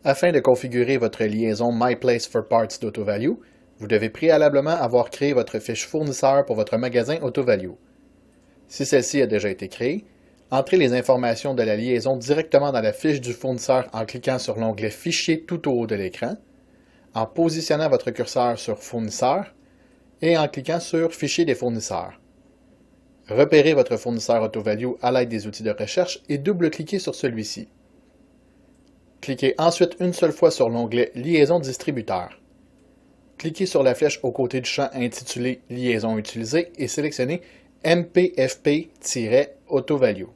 Afin de configurer votre liaison MyPlace4Parts d'AutoValue, vous devez préalablement avoir créé votre fiche fournisseur pour votre magasin AutoValue. Si celle-ci a déjà été créée, entrez les informations de la liaison directement dans la fiche du fournisseur en cliquant sur l'onglet Fichier tout au haut de l'écran, en positionnant votre curseur sur Fournisseur et en cliquant sur Fichier des fournisseurs. Repérez votre fournisseur AutoValue à l'aide des outils de recherche et double-cliquez sur celui-ci. Cliquez ensuite une seule fois sur l'onglet Liaison distributeur. Cliquez sur la flèche au côté du champ intitulé Liaison utilisée et sélectionnez MPFP-AutoValue.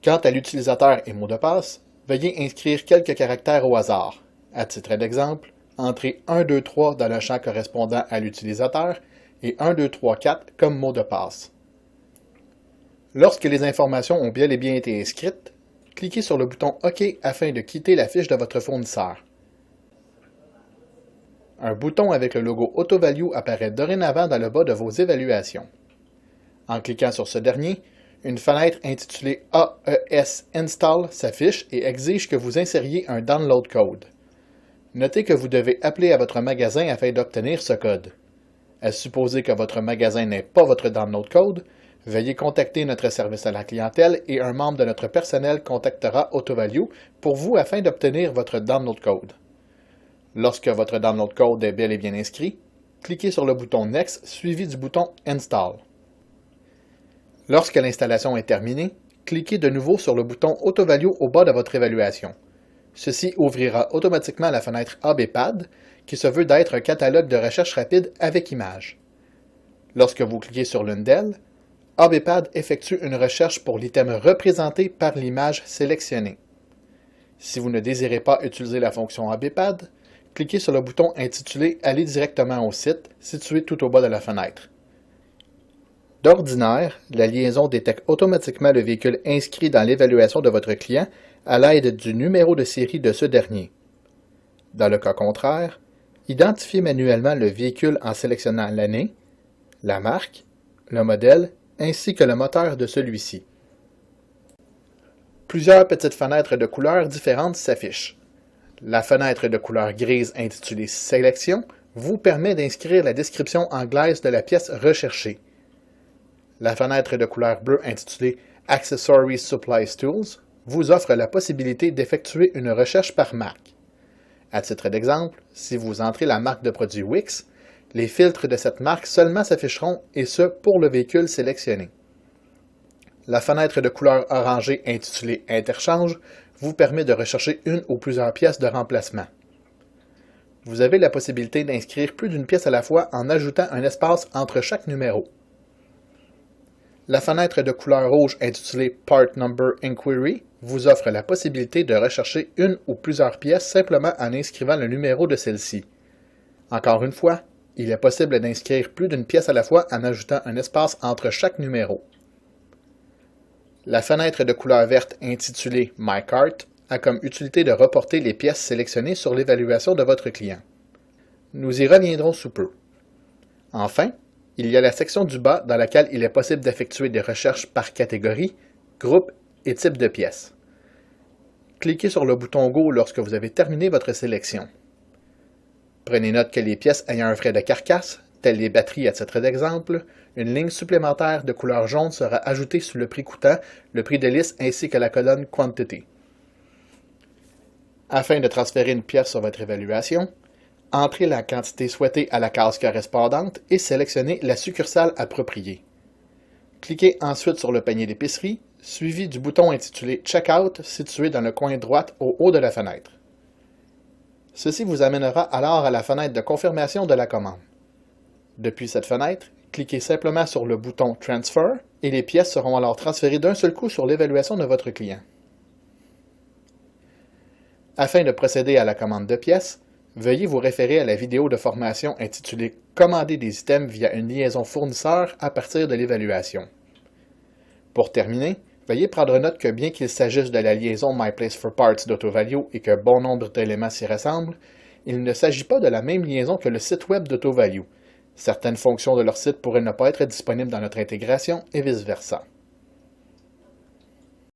Quant à l'utilisateur et mot de passe, veuillez inscrire quelques caractères au hasard. À titre d'exemple, entrez 1, 2, 3 dans le champ correspondant à l'utilisateur et 1, 2, 3, 4 comme mot de passe. Lorsque les informations ont bel et bien été inscrites, cliquez sur le bouton OK afin de quitter la fiche de votre fournisseur. Un bouton avec le logo AutoValue apparaît dorénavant dans le bas de vos évaluations. En cliquant sur ce dernier, une fenêtre intitulée AES Install s'affiche et exige que vous insériez un download code. Notez que vous devez appeler à votre magasin afin d'obtenir ce code. À supposer que votre magasin n'ait pas votre download code, veuillez contacter notre service à la clientèle et un membre de notre personnel contactera AutoValue pour vous afin d'obtenir votre download code. Lorsque votre download code est bel et bien inscrit, cliquez sur le bouton Next suivi du bouton Install. Lorsque l'installation est terminée, cliquez de nouveau sur le bouton AutoValue au bas de votre évaluation. Ceci ouvrira automatiquement la fenêtre ABPAD qui se veut d'être un catalogue de recherche rapide avec images. Lorsque vous cliquez sur l'une d'elles, ABPAD effectue une recherche pour l'item représenté par l'image sélectionnée. Si vous ne désirez pas utiliser la fonction ABPAD, cliquez sur le bouton intitulé « Aller directement au site » situé tout au bas de la fenêtre. D'ordinaire, la liaison détecte automatiquement le véhicule inscrit dans l'évaluation de votre client à l'aide du numéro de série de ce dernier. Dans le cas contraire, identifiez manuellement le véhicule en sélectionnant l'année, la marque, le modèle ainsi que le moteur de celui-ci. Plusieurs petites fenêtres de couleurs différentes s'affichent. La fenêtre de couleur grise intitulée « Sélection » vous permet d'inscrire la description anglaise de la pièce recherchée. La fenêtre de couleur bleue intitulée « Accessories Supplies Tools » vous offre la possibilité d'effectuer une recherche par marque. À titre d'exemple, si vous entrez la marque de produit Wix, les filtres de cette marque seulement s'afficheront et ce pour le véhicule sélectionné. La fenêtre de couleur orangée intitulée « Interchange » vous permet de rechercher une ou plusieurs pièces de remplacement. Vous avez la possibilité d'inscrire plus d'une pièce à la fois en ajoutant un espace entre chaque numéro. La fenêtre de couleur rouge intitulée « Part Number Inquiry » vous offre la possibilité de rechercher une ou plusieurs pièces simplement en inscrivant le numéro de celle-ci. Encore une fois, il est possible d'inscrire plus d'une pièce à la fois en ajoutant un espace entre chaque numéro. La fenêtre de couleur verte intitulée « My Cart » a comme utilité de reporter les pièces sélectionnées sur l'évaluation de votre client. Nous y reviendrons sous peu. Enfin, il y a la section du bas dans laquelle il est possible d'effectuer des recherches par catégorie, groupe et type de pièces. Cliquez sur le bouton Go lorsque vous avez terminé votre sélection. Prenez note que les pièces ayant un frais de carcasse, telles les batteries à titre d'exemple, une ligne supplémentaire de couleur jaune sera ajoutée sous le prix coûtant, le prix de liste ainsi que la colonne Quantity. Afin de transférer une pièce sur votre évaluation, entrez la quantité souhaitée à la case correspondante et sélectionnez la succursale appropriée. Cliquez ensuite sur le panier d'épicerie, suivi du bouton intitulé « Checkout » situé dans le coin droit au haut de la fenêtre. Ceci vous amènera alors à la fenêtre de confirmation de la commande. Depuis cette fenêtre, cliquez simplement sur le bouton « Transfer » et les pièces seront alors transférées d'un seul coup sur l'évaluation de votre client. Afin de procéder à la commande de pièces, veuillez vous référer à la vidéo de formation intitulée « Commander des items via une liaison fournisseur à partir de l'évaluation ». Pour terminer, veuillez prendre note que bien qu'il s'agisse de la liaison MyPlace4Parts d'AutoValue et que bon nombre d'éléments s'y ressemblent, il ne s'agit pas de la même liaison que le site web d'AutoValue. Certaines fonctions de leur site pourraient ne pas être disponibles dans notre intégration et vice-versa.